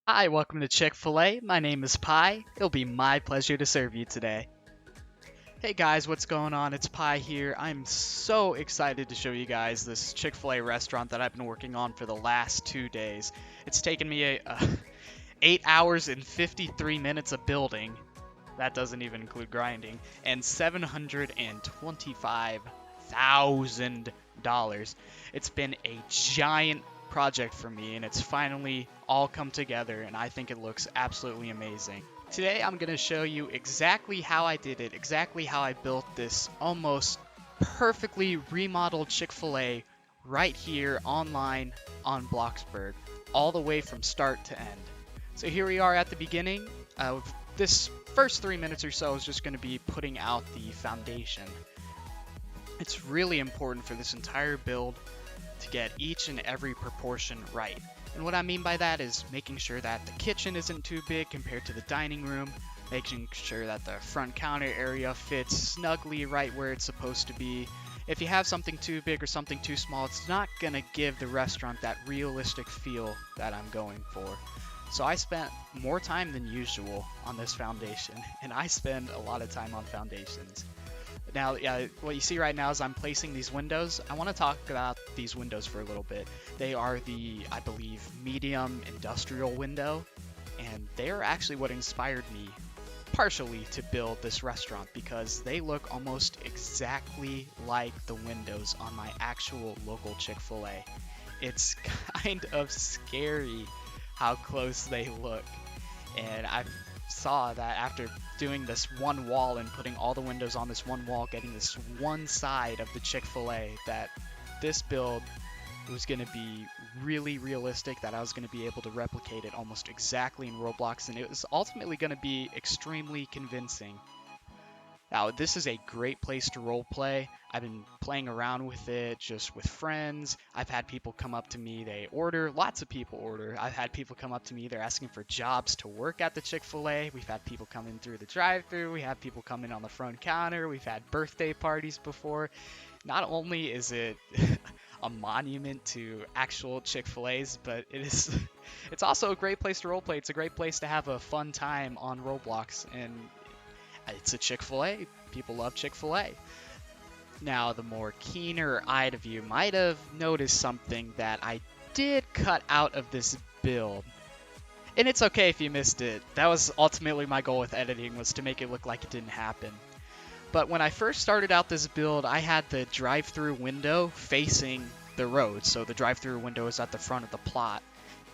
Hi, welcome to Chick-fil-A. My name is Pi. It'll be my pleasure to serve you today. Hey guys, what's going on? It's Pi here. I'm so excited to show you guys this Chick-fil-A restaurant that I've been working on for the last 2 days. It's taken me 8 hours and 53 minutes of building. That doesn't even include grinding. And $725,000. It's been a giant project for me, and it's finally all come together, and I think it looks absolutely amazing. Today I'm going to show you exactly how I did it, exactly how I built this almost perfectly remodeled Chick-fil-A right here online on Bloxburg, all the way from start to end. So here we are at the beginning. This first 3 minutes or so is just going to be putting out the foundation. It's really important for this entire build to get each and every proportion right. And what I mean by that is making sure that the kitchen isn't too big compared to the dining room, making sure that the front counter area fits snugly right where it's supposed to be. If you have something too big or something too small, it's not gonna give the restaurant that realistic feel that I'm going for. So I spent more time than usual on this foundation, and I spend a lot of time on foundations. Now, yeah, what you see right now is I'm placing these windows. I want to talk about these windows for a little bit. They are the, I believe, medium industrial window, and they are actually what inspired me partially to build this restaurant because they look almost exactly like the windows on my actual local Chick-fil-A. It's kind of scary how close they look, and I saw that after doing this one wall and putting all the windows on this one wall, getting this one side of the Chick-fil-A, that this build was going to be really realistic, that I was going to be able to replicate it almost exactly in Roblox, and it was ultimately going to be extremely convincing. Now, this is a great place to roleplay. I've been playing around with it just with friends. I've had people come up to me, they order, lots of people order. I've had people come up to me, they're asking for jobs to work at the Chick-fil-A. We've had people come in through the drive-thru. We have people come in on the front counter. We've had birthday parties before. Not only is it a monument to actual Chick-fil-A's, but it's also a great place to roleplay. It's a great place to have a fun time on Roblox, and it's a Chick-fil-A. People love Chick-fil-A. Now, the more keener-eyed of you might have noticed something that I did cut out of this build. And it's okay if you missed it. That was ultimately my goal with editing, was to make it look like it didn't happen. But when I first started out this build, I had the drive-through window facing the road. So the drive-through window is at the front of the plot.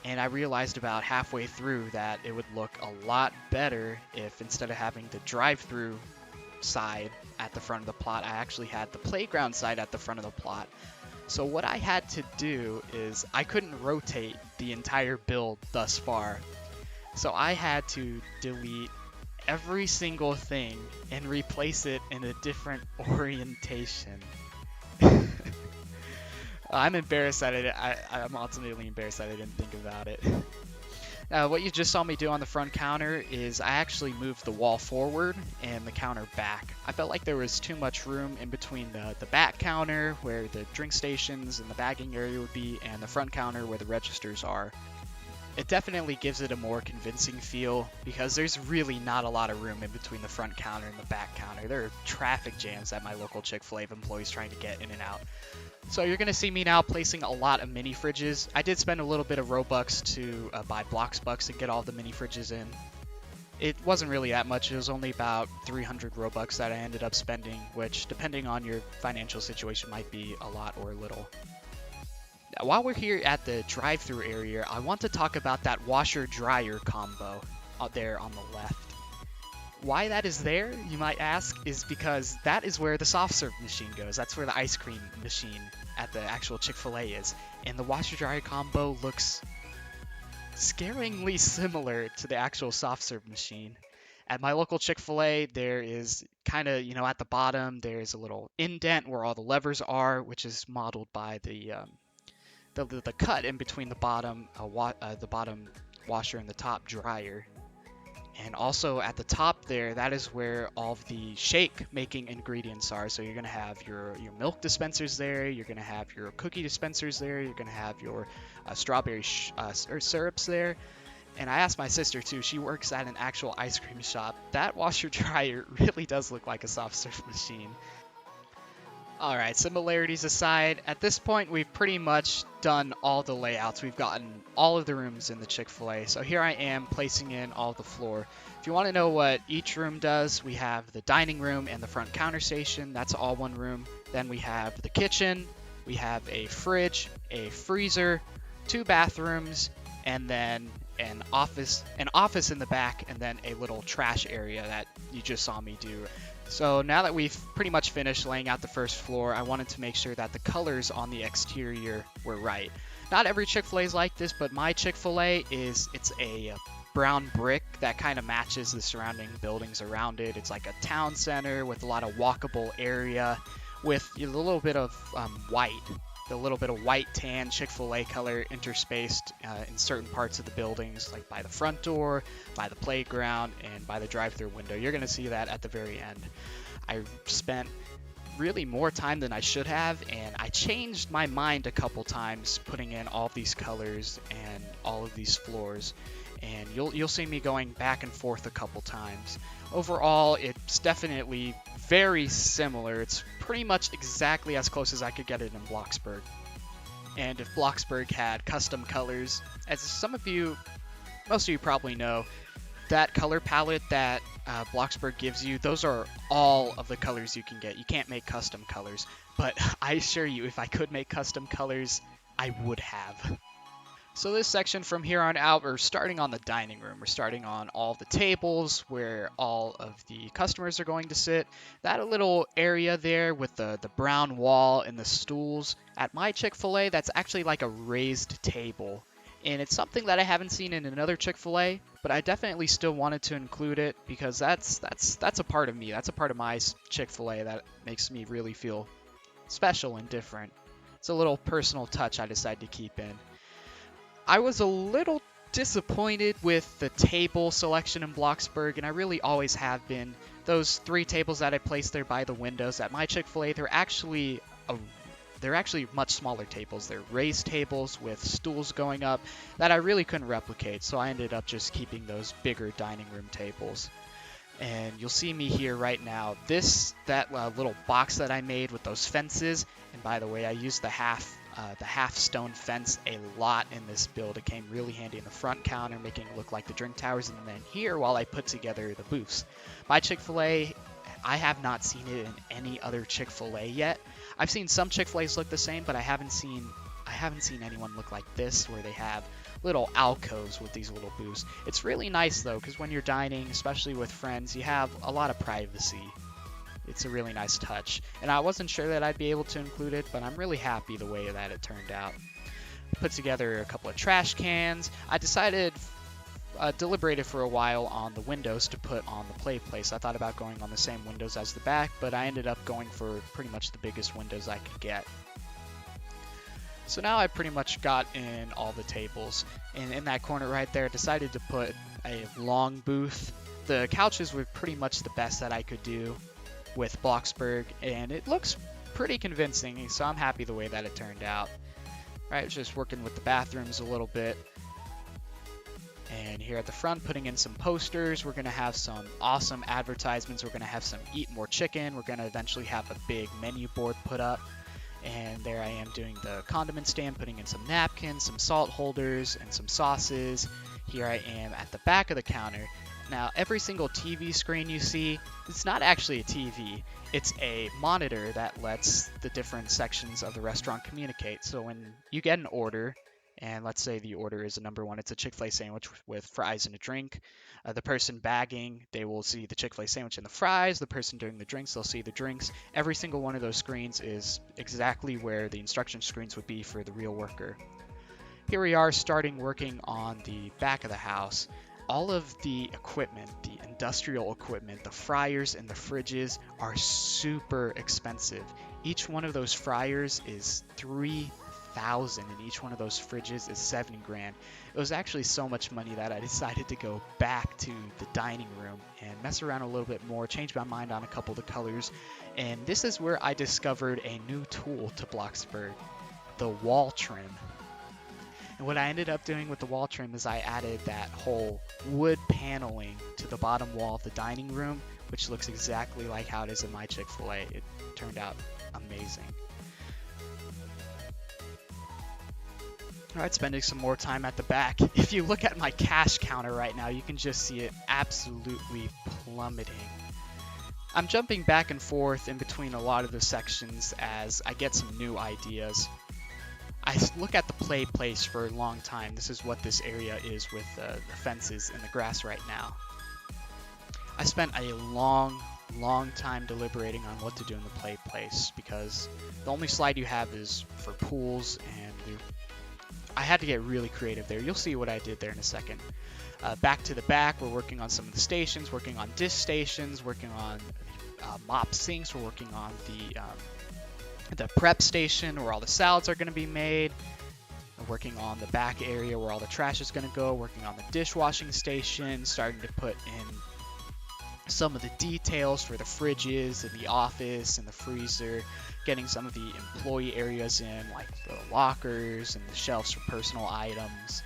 And I realized about halfway through that it would look a lot better if instead of having the drive-through side at the front of the plot, I actually had the playground side at the front of the plot. So what I had to do is I couldn't rotate the entire build thus far. So I had to delete every single thing and replace it in a different orientation. I'm embarrassed that I'm ultimately embarrassed that I didn't think about it. What you just saw me do on the front counter is I actually moved the wall forward and the counter back. I felt like there was too much room in between the back counter where the drink stations and the bagging area would be, and the front counter where the registers are. It definitely gives it a more convincing feel because there's really not a lot of room in between the front counter and the back counter. There are traffic jams at my local Chick-fil-A of employees trying to get in and out. So you're going to see me now placing a lot of mini fridges. I did spend a little bit of Robux to buy Bloxburg and get all the mini fridges in. It wasn't really that much. It was only about 300 Robux that I ended up spending, which depending on your financial situation might be a lot or a little. Now, while we're here at the drive-thru area, I want to talk about that washer-dryer combo out there on the left. Why that is there, you might ask, is because that is where the soft serve machine goes. That's where the ice cream machine at the actual Chick-fil-A is. And the washer-dryer combo looks scaringly similar to the actual soft serve machine. At my local Chick-fil-A, there is kind of, at the bottom, there's a little indent where all the levers are, which is modeled by the cut in between the bottom washer and the top dryer. And also at the top there, that is where all of the shake making ingredients are. So you're going to have your milk dispensers there, you're going to have your cookie dispensers there, you're going to have your strawberry syrups there, And I asked my sister too, she works at an actual ice cream shop. That washer dryer really does look like a soft serve machine. Alright, similarities aside, at this point we've pretty much done all the layouts. We've gotten all of the rooms in the Chick-fil-A. So here I am placing in all the floor. If you want to know what each room does, we have the dining room and the front counter station. That's all one room. Then we have the kitchen, we have a fridge, a freezer, 2 bathrooms, and then an office in the back, and then a little trash area that you just saw me do. So now that we've pretty much finished laying out the first floor, I wanted to make sure that the colors on the exterior were right. Not every Chick-fil-A is like this, but my Chick-fil-A it's a brown brick that kind of matches the surrounding buildings around it. It's like a town center with a lot of walkable area with a little bit of white. The little bit of white tan Chick-fil-A color interspaced in certain parts of the buildings, like by the front door, by the playground, and by the drive-through window. You're going to see that at the very end. I spent really more time than I should have, and I changed my mind a couple times putting in all these colors and all of these floors. And you'll see me going back and forth a couple times. Overall, it's definitely very similar. It's pretty much exactly as close as I could get it in Bloxburg. And if Bloxburg had custom colors, as most of you probably know, that color palette that Bloxburg gives you, those are all of the colors you can get. You can't make custom colors, but I assure you, if I could make custom colors, I would have. So this section from here on out, we're starting on the dining room. We're starting on all the tables where all of the customers are going to sit. That little area there with the brown wall and the stools. At my Chick-fil-A, that's actually like a raised table. And it's something that I haven't seen in another Chick-fil-A, but I definitely still wanted to include it because that's a part of me. That's a part of my Chick-fil-A that makes me really feel special and different. It's a little personal touch I decided to keep in. I was a little disappointed with the table selection in Bloxburg, and I really always have been. Those 3 tables that I placed there by the windows at my Chick-fil-A, they're actually much smaller tables. They're raised tables with stools going up that I really couldn't replicate, so I ended up just keeping those bigger dining room tables. And you'll see me here right now. That little box that I made with those fences, and by the way, I used the half stone fence a lot in this build. It came really handy in the front counter, making it look like the drink towers, and then here while I put together the booths. My Chick-fil-A, I have not seen it in any other Chick-fil-A yet. I've seen some Chick-fil-A's look the same, but I haven't seen anyone look like this, where they have little alcoves with these little booths. It's really nice though, because when you're dining, especially with friends, you have a lot of privacy. It's a really nice touch, and I wasn't sure that I'd be able to include it, but I'm really happy the way that it turned out. Put together a couple of trash cans. I deliberated for a while on the windows to put on the Playplace. I thought about going on the same windows as the back, but I ended up going for pretty much the biggest windows I could get. So now I pretty much got in all the tables, and in that corner right there, I decided to put a long booth. The couches were pretty much the best that I could do with Bloxburg, and it looks pretty convincing, so I'm happy the way that it turned out. Right, just working with the bathrooms a little bit. And here at the front, putting in some posters. We're going to have some awesome advertisements. We're going to have some Eat More Chicken. We're going to eventually have a big menu board put up. And there I am doing the condiment stand, putting in some napkins, some salt holders, and some sauces. Here I am at the back of the counter. Now, every single TV screen you see, it's not actually a TV. It's a monitor that lets the different sections of the restaurant communicate. So when you get an order, and let's say the order is a number 1, it's a Chick-fil-A sandwich with fries and a drink. The person bagging, they will see the Chick-fil-A sandwich and the fries. The person doing the drinks, they'll see the drinks. Every single one of those screens is exactly where the instruction screens would be for the real worker. Here we are working on the back of the house. All of the equipment, the industrial equipment, the fryers and the fridges are super expensive. Each one of those fryers is $3,000 and each one of those fridges is $70,000. It was actually so much money that I decided to go back to the dining room and mess around a little bit more, change my mind on a couple of the colors, and this is where I discovered a new tool to Bloxburg, the wall trim. And what I ended up doing with the wall trim is I added that whole wood paneling to the bottom wall of the dining room, which looks exactly like how it is in my Chick-fil-A. It turned out amazing. Alright, spending some more time at the back. If you look at my cash counter right now, you can just see it absolutely plummeting. I'm jumping back and forth in between a lot of the sections as I get some new ideas. I look at the Playplace for a long time. This is what this area is with the fences and the grass right now. I spent a long time deliberating on what to do in the Playplace because the only slide you have is for pools, and I had to get really creative there. You'll see what I did there in a second. Back to the back, we're working on some of the stations, working on dish stations, working on mop sinks, we're working on the prep station where all the salads are going to be made, working on the back area where all the trash is going to go, working on the dishwashing station, starting to put in some of the details for the fridges and the office and the freezer, getting some of the employee areas in, like the lockers and the shelves for personal items.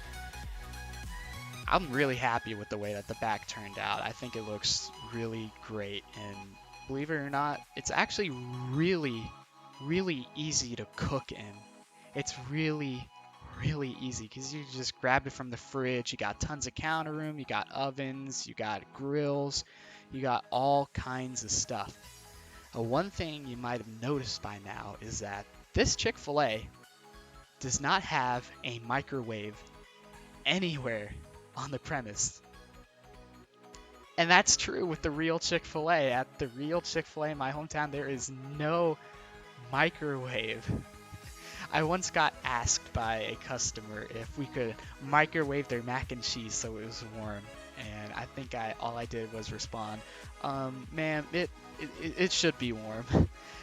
I'm really happy with the way that the back turned out. I think it looks really great, and believe it or not, it's actually really easy to cook in. It's really easy because you just grab it from the fridge. You got tons of counter room, you got ovens, you got grills, you got all kinds of stuff. One thing you might have noticed by now is that this Chick-fil-A does not have a microwave anywhere on the premise. And that's true with the real Chick-fil-A. At the real Chick-fil-A in my hometown, there is no microwave. I once got asked by a customer if we could microwave their mac and cheese so it was warm, and I think all I did was respond, ma'am, it should be warm.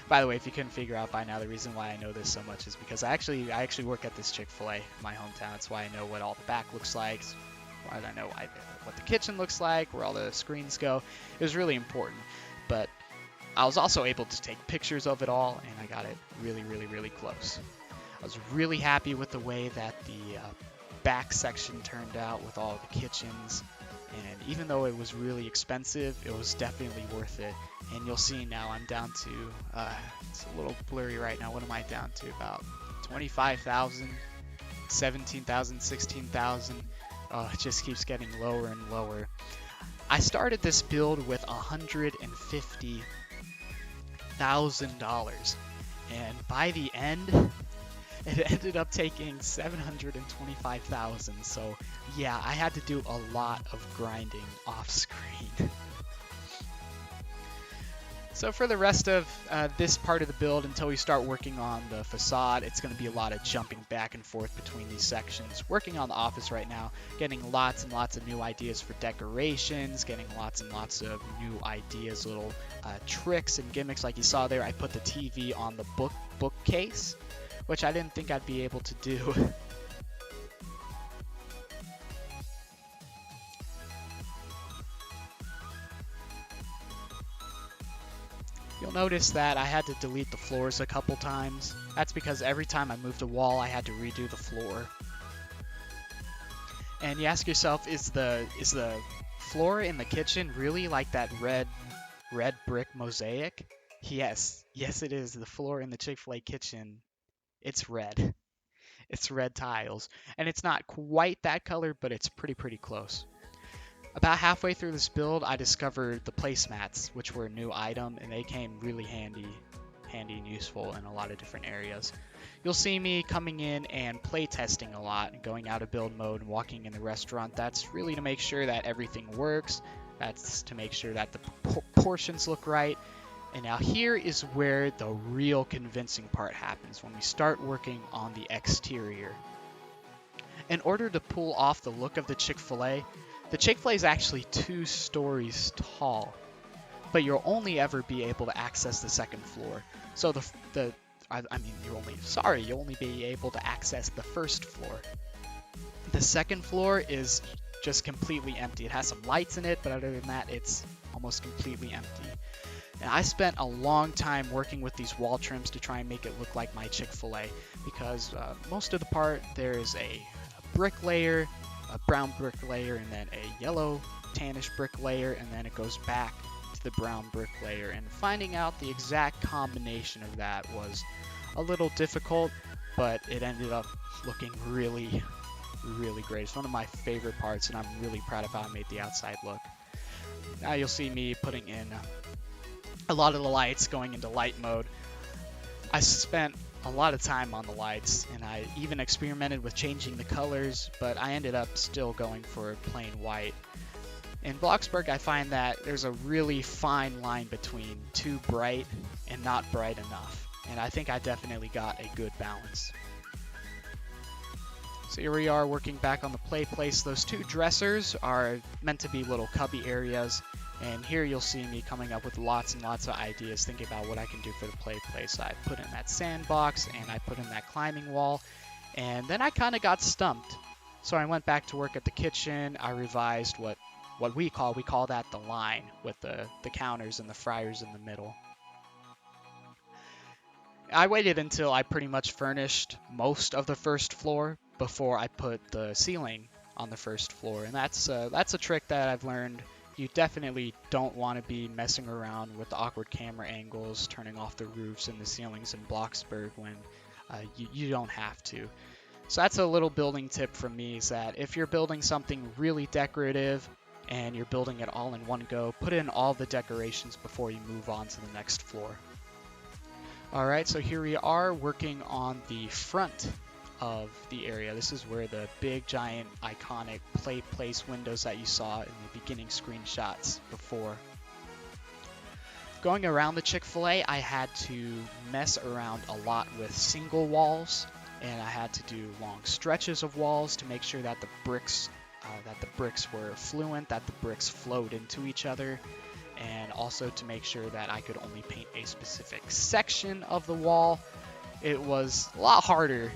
By the way, if you couldn't figure out by now, the reason why I know this so much is because I actually work at this Chick-fil-A in my hometown. That's why I know what all the back looks like, why I know what the kitchen looks like, where all the screens go. It was really important, but I was also able to take pictures of it all, and I got it really close. I was really happy with the way that the back section turned out with all the kitchens, and even though it was really expensive, it was definitely worth it. And you'll see now I'm down to, it's a little blurry right now, what am I down to? About 25,000, 17,000, 16,000. It just keeps getting lower and lower. I started this build with $150,000, and by the end, it ended up taking $725,000. So yeah, I had to do a lot of grinding off screen. So for the rest of this part of the build, until we start working on the facade, it's going to be a lot of jumping back and forth between these sections. Working on the office right now, getting lots and lots of new ideas for decorations, getting lots and lots of new ideas, little tricks and gimmicks like you saw there. I put the TV on the bookcase, which I didn't think I'd be able to do. You'll notice that I had to delete the floors a couple times. That's because every time I moved a wall, I had to redo the floor. And you ask yourself, is the floor in the kitchen really like that red brick mosaic? Yes it is. The floor in the Chick-fil-A kitchen, it's red. It's red tiles. And it's not quite that color, but it's pretty close. About halfway through this build, I discovered the placemats, which were a new item, and they came really handy and useful in a lot of different areas. You'll see me coming in and playtesting a lot, and going out of build mode and walking in the restaurant. That's really to make sure that everything works. That's to make sure that the portions look right. And now here is where the real convincing part happens, when we start working on the exterior. In order to pull off the look of the Chick-fil-A is actually 2 stories tall, but you'll only ever be able to access the second floor. So you'll only be able to access the first floor. The second floor is just completely empty. It has some lights in it, but other than that, it's almost completely empty. And I spent a long time working with these wall trims to try and make it look like my Chick-fil-A, because most of the part there is a brick layer, a brown brick layer, and then a yellow tannish brick layer, and then it goes back to the brown brick layer. And finding out the exact combination of that was a little difficult, but it ended up looking really, really great. It's one of my favorite parts, and I'm really proud of how I made the outside look. Now you'll see me putting in a lot of the lights, going into light mode. I spent a lot of time on the lights, and I even experimented with changing the colors, but I ended up still going for plain white. In Bloxburg, I find that there's a really fine line between too bright and not bright enough, and I think I definitely got a good balance. So here we are working back on the Playplace. Those two dressers are meant to be little cubby areas, and here you'll see me coming up with lots and lots of ideas, thinking about what I can do for the Playplace. I put in that sandbox, and I put in that climbing wall, and then I kind of got stumped. So I went back to work at the kitchen. I revised what we call that the line, with the counters and the fryers in the middle. I waited until I pretty much furnished most of the first floor before I put the ceiling on the first floor, and that's a trick that I've learned. You definitely don't want to be messing around with the awkward camera angles, turning off the roofs and the ceilings in Bloxburg when you don't have to. So that's a little building tip from me, is that if you're building something really decorative and you're building it all in one go, put in all the decorations before you move on to the next floor. Alright, so here we are working on the front of the area. This is where the big, giant, iconic Playplace windows that you saw in the beginning screenshots before. Going around the Chick-fil-A, I had to mess around a lot with single walls, and I had to do long stretches of walls to make sure that the bricks were fluent, that the bricks flowed into each other, and also to make sure that I could only paint a specific section of the wall. It was a lot harder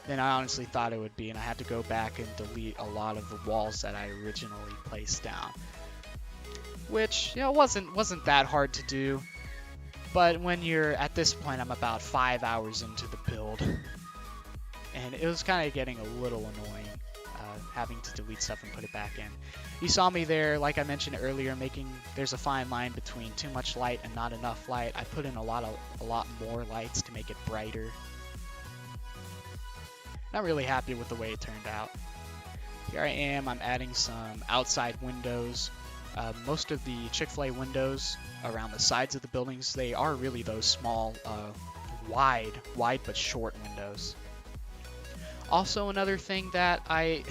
than I honestly thought it would be, and I had to go back and delete a lot of the walls that I originally placed down, which, you know, wasn't that hard to do. But when you're at this point, I'm about 5 hours into the build, and it was kind of getting a little annoying having to delete stuff and put it back in. You saw me there, like I mentioned earlier, there's a fine line between too much light and not enough light. I put in a lot more lights to make it brighter. Not really happy with the way it turned out. Here I am, I'm adding some outside windows. Most of the Chick-fil-A windows around the sides of the buildings, they are really those small, wide but short windows. Also, another thing that I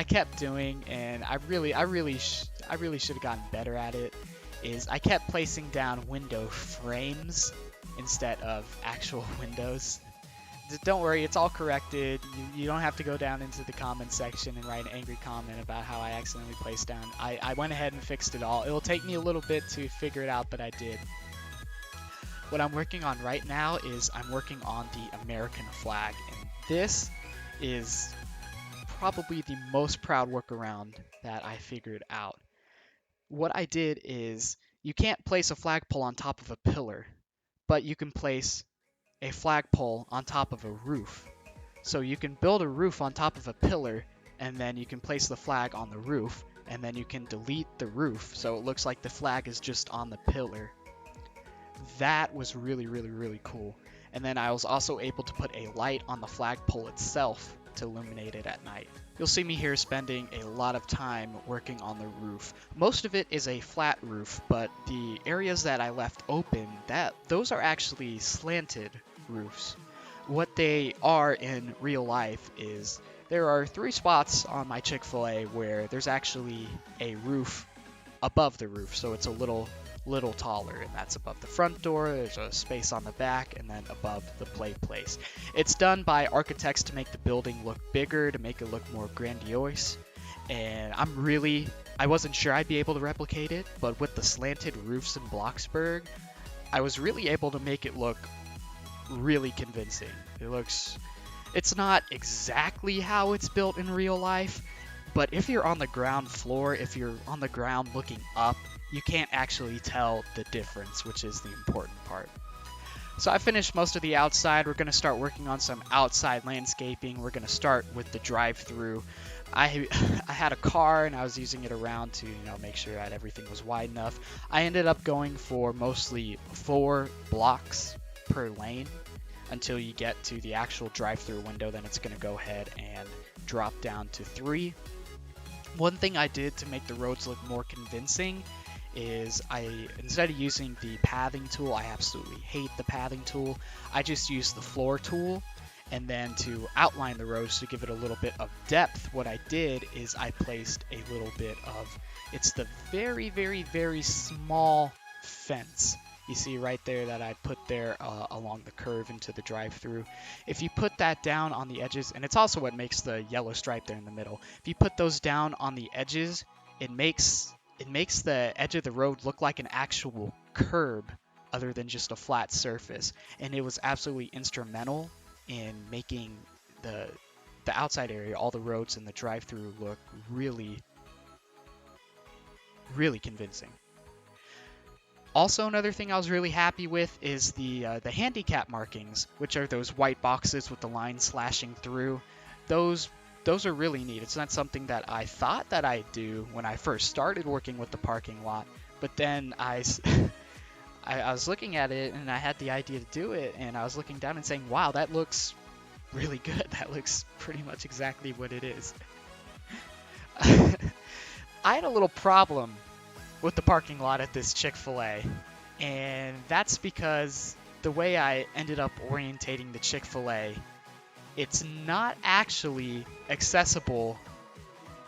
kept doing, and I really should have gotten better at it, is I kept placing down window frames instead of actual windows. Don't worry, it's all corrected. You don't have to go down into the comment section and write an angry comment about how I accidentally placed down. I went ahead and fixed it all. It will take me a little bit to figure it out, but I did. What I'm working on right now is I'm working on the American flag, and this is probably the most proud workaround that I figured out. What I did is, you can't place a flagpole on top of a pillar, but you can place a flagpole on top of a roof. So you can build a roof on top of a pillar, and then you can place the flag on the roof, and then you can delete the roof so it looks like the flag is just on the pillar. That was really, really, really cool. And then I was also able to put a light on the flagpole itself to illuminate it at night. You'll see me here spending a lot of time working on the roof. Most of it is a flat roof, but the areas that I left open, those are actually slanted roofs. What they are in real life is there are 3 spots on my Chick-fil-A where there's actually a roof above the roof, so it's a little taller, and that's above the front door. There's a space on the back, and then above the Playplace. It's done by architects to make the building look bigger, to make it look more grandiose, and I wasn't sure I'd be able to replicate it, but with the slanted roofs in Bloxburg, I was really able to make it look really convincing. It's not exactly how it's built in real life, but if you're on the ground floor, if you're on the ground looking up, you can't actually tell the difference, which is the important part. So I finished most of the outside. We're going to start working on some outside landscaping. We're going to start with the drive-through. I I had a car and I was using it around to, make sure that everything was wide enough. I ended up going for mostly 4 blocks per lane until you get to the actual drive-through window. Then it's going to go ahead and drop down to 3. One thing I did to make the roads look more convincing is instead of using the pathing tool, I absolutely hate the pathing tool, I just used the floor tool. And then to outline the roads to give it a little bit of depth, what I did is I placed a little bit of, it's the very, very, very small fence. You see right there that I put there along the curve into the drive-through. If you put that down on the edges, and it's also what makes the yellow stripe there in the middle. If you put those down on the edges, it makes the edge of the road look like an actual curb other than just a flat surface. And it was absolutely instrumental in making the outside area, all the roads and the drive-through look really, really convincing. Also, another thing I was really happy with is the handicap markings, which are those white boxes with the lines slashing through. Those are really neat. It's not something that I thought that I'd do when I first started working with the parking lot, but then I was looking at it and I had the idea to do it, and I was looking down and saying, wow, that looks really good. That looks pretty much exactly what it is. I had a little problem with the parking lot at this Chick-fil-A, and that's because the way I ended up orientating the Chick-fil-A, it's not actually accessible.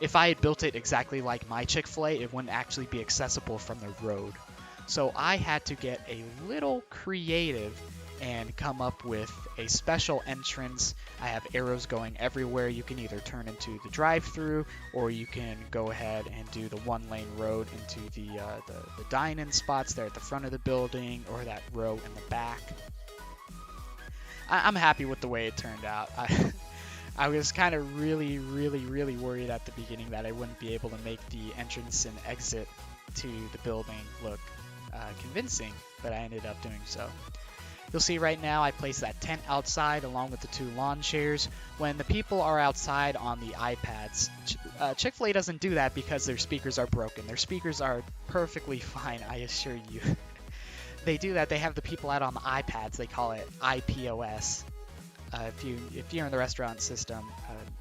If I had built it exactly like my Chick-fil-A, it wouldn't actually be accessible from the road. So I had to get a little creative and come up with a special entrance. I have arrows going everywhere. You can either turn into the drive-through, or you can go ahead and do the 1-lane road into the dine-in spots there at the front of the building, or that row in the back. I'm happy with the way it turned out. I was kind of really, really, really worried at the beginning that I wouldn't be able to make the entrance and exit to the building look convincing, but I ended up doing so. You'll see right now I place that tent outside along with the 2 lawn chairs. When the people are outside on the iPads, Chick-fil-A doesn't do that because their speakers are broken. Their speakers are perfectly fine, I assure you. They do that. They have the people out on the iPads. They call it IPOS. If you're in the restaurant system,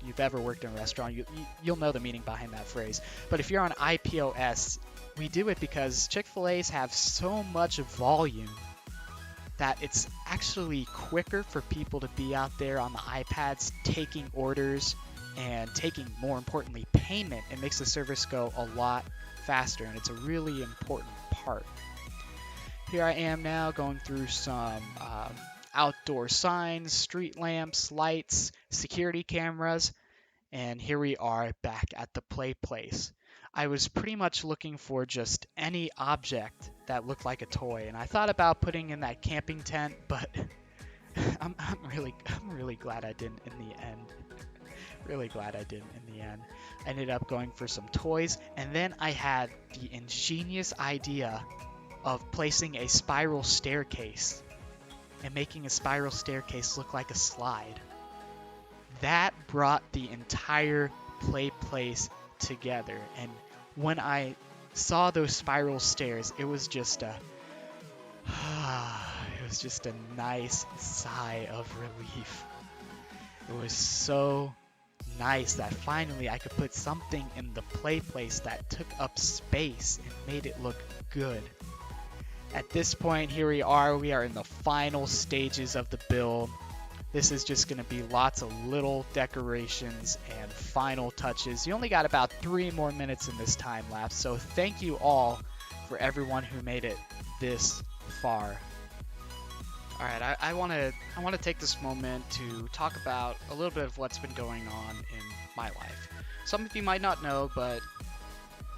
you've ever worked in a restaurant, you'll know the meaning behind that phrase. But if you're on IPOS, we do it because Chick-fil-A's have so much volume that it's actually quicker for people to be out there on the iPads taking orders and taking, more importantly, payment. It makes the service go a lot faster, and it's a really important part. Here I am now going through some outdoor signs, street lamps, lights, security cameras, and here we are back at the Playplace. I was pretty much looking for just any object that looked like a toy, and I thought about putting in that camping tent, but I'm really glad I didn't in the end. Really glad I didn't in the end. I ended up going for some toys, and then I had the ingenious idea of placing a spiral staircase and making a spiral staircase look like a slide. That brought the entire Playplace together, and when I saw those spiral stairs, it was just a nice sigh of relief. It was so nice that finally I could put something in the Playplace that took up space and made it look good. At this point, here we are in the final stages of the build. This is just going to be lots of little decorations and final touches. You only got about 3 more minutes in this time lapse, so thank you all for everyone who made it this far. Alright, I want to take this moment to talk about a little bit of what's been going on in my life. Some of you might not know, but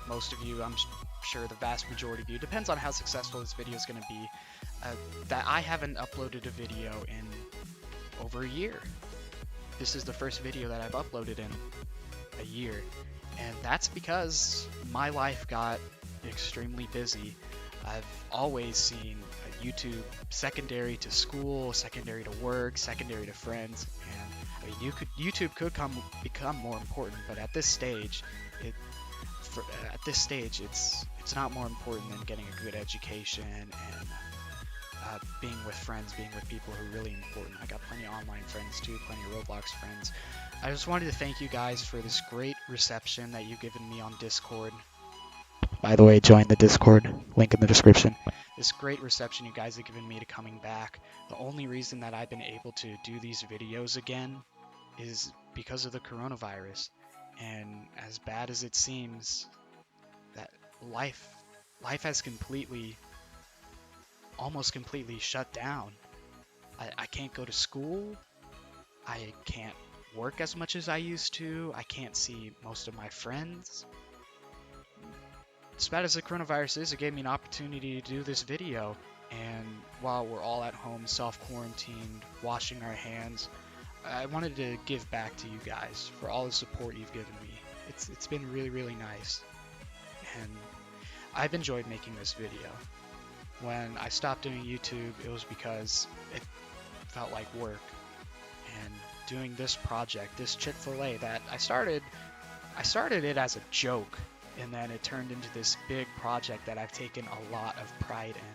most of you, I'm sure the vast majority of you, depends on how successful this video is going to be, that I haven't uploaded a video in over a year. This is the first video that I've uploaded in a year, and that's because my life got extremely busy. I've always seen YouTube secondary to school, secondary to work, secondary to friends, and I mean, YouTube could become more important, but at this stage, it's not more important than getting a good education and being with friends, being with people who are really important. I got plenty of online friends too, plenty of Roblox friends. I just wanted to thank you guys for this great reception that you've given me on Discord. By the way, join the Discord, link in the description. This great reception you guys have given me to coming back. The only reason that I've been able to do these videos again is because of the coronavirus. And as bad as it seems, that life has almost completely shut down. I can't go to school. I can't work as much as I used to. I can't see most of my friends. As bad as the coronavirus is, it gave me an opportunity to do this video. And while we're all at home, self-quarantined, washing our hands, I wanted to give back to you guys for all the support you've given me. It's been really, really nice. And I've enjoyed making this video. When I stopped doing YouTube, it was because it felt like work. And doing this project, this Chick-fil-A that I started it as a joke, and then it turned into this big project that I've taken a lot of pride in.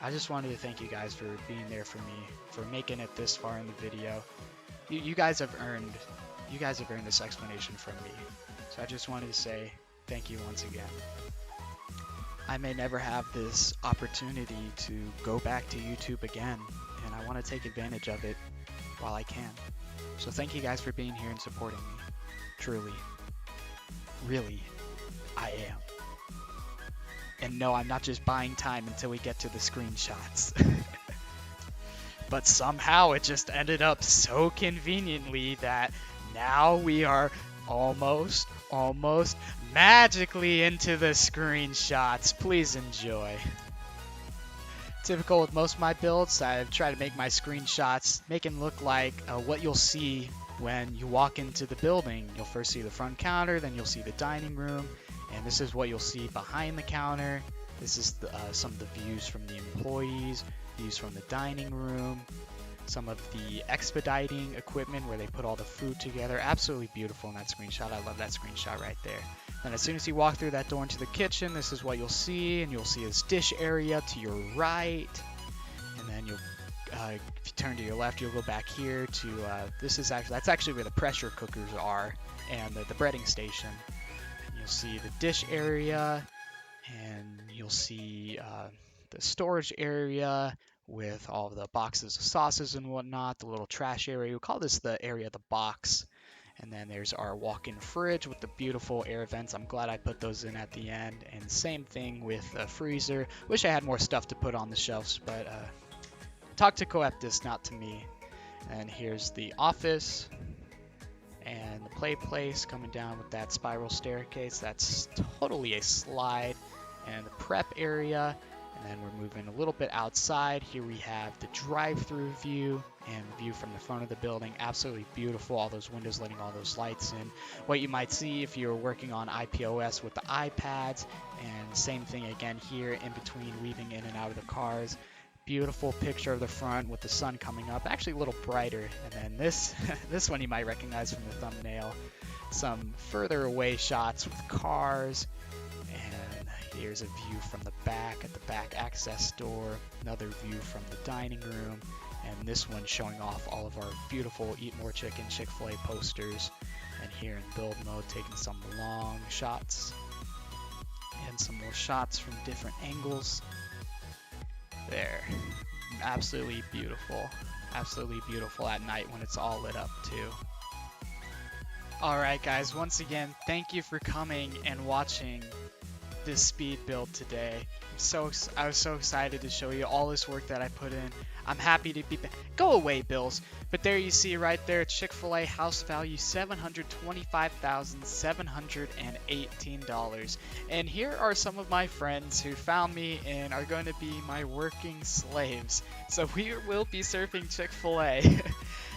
I just wanted to thank you guys for being there for me, for making it this far in the video. You guys have earned this explanation from me. So I just wanted to say thank you once again. I may never have this opportunity to go back to YouTube again, and I want to take advantage of it while I can. So thank you guys for being here and supporting me. Truly. Really, I am. And no, I'm not just buying time until we get to the screenshots. But somehow it just ended up so conveniently that now we are almost magically into the screenshots. Please enjoy. Typical with most of my builds, I've tried to make my screenshots make them look like what you'll see when you walk into the building. You'll first see the front counter, then you'll see the dining room, and this is what you'll see behind the counter. This is some of the views from the employees, views from the dining room, some of the expediting equipment where they put all the food together. Absolutely beautiful in that screenshot. I love that screenshot right there. And as soon as you walk through that door into the kitchen, this is what you'll see, and you'll see this dish area to your right, and then you'll if you turn to your left, you'll go back here to that's actually where the pressure cookers are, and the breading station. And you'll see the dish area, and you'll see the storage area with all of the boxes of sauces and whatnot, the little trash area. We call this the area of the box. And then there's our walk-in fridge with the beautiful air vents. I'm glad I put those in at the end. And same thing with the freezer. Wish I had more stuff to put on the shelves, but talk to Coeptus, not to me. And here's the office and the Playplace coming down with that spiral staircase. That's totally a slide. And the prep area. And then we're moving a little bit outside. Here we have the drive-through view and the view from the front of the building. Absolutely beautiful. All those windows letting all those lights in. What you might see if you're working on IPOS with the iPads. And same thing again here in between, weaving in and out of the cars. Beautiful picture of the front with the sun coming up. Actually a little brighter. And then this one you might recognize from the thumbnail. Some further away shots with cars. And here's a view from the back at the back access door, another view from the dining room, and this one showing off all of our beautiful Eat More Chicken Chick-fil-A posters. And here in build mode, taking some long shots and some more shots from different angles. There, absolutely beautiful at night when it's all lit up too. Alright guys, once again, thank you for coming and watching this speed build today. I was so excited to show you all this work that I put in. I'm happy to be back. Go away, Bills. But there you see right there, Chick-fil-A house value $725,718. And here are some of my friends who found me and are going to be my working slaves. So we will be surfing Chick-fil-A.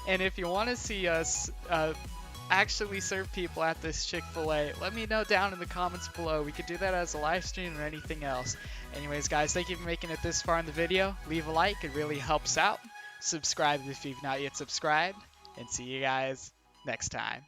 And if you want to see us actually serve people at this Chick-fil-A? Let me know down in the comments below. We could do that as a live stream or anything else. Anyways, guys, thank you for making it this far in the video. Leave a like, it really helps out. Subscribe if you've not yet subscribed, and see you guys next time.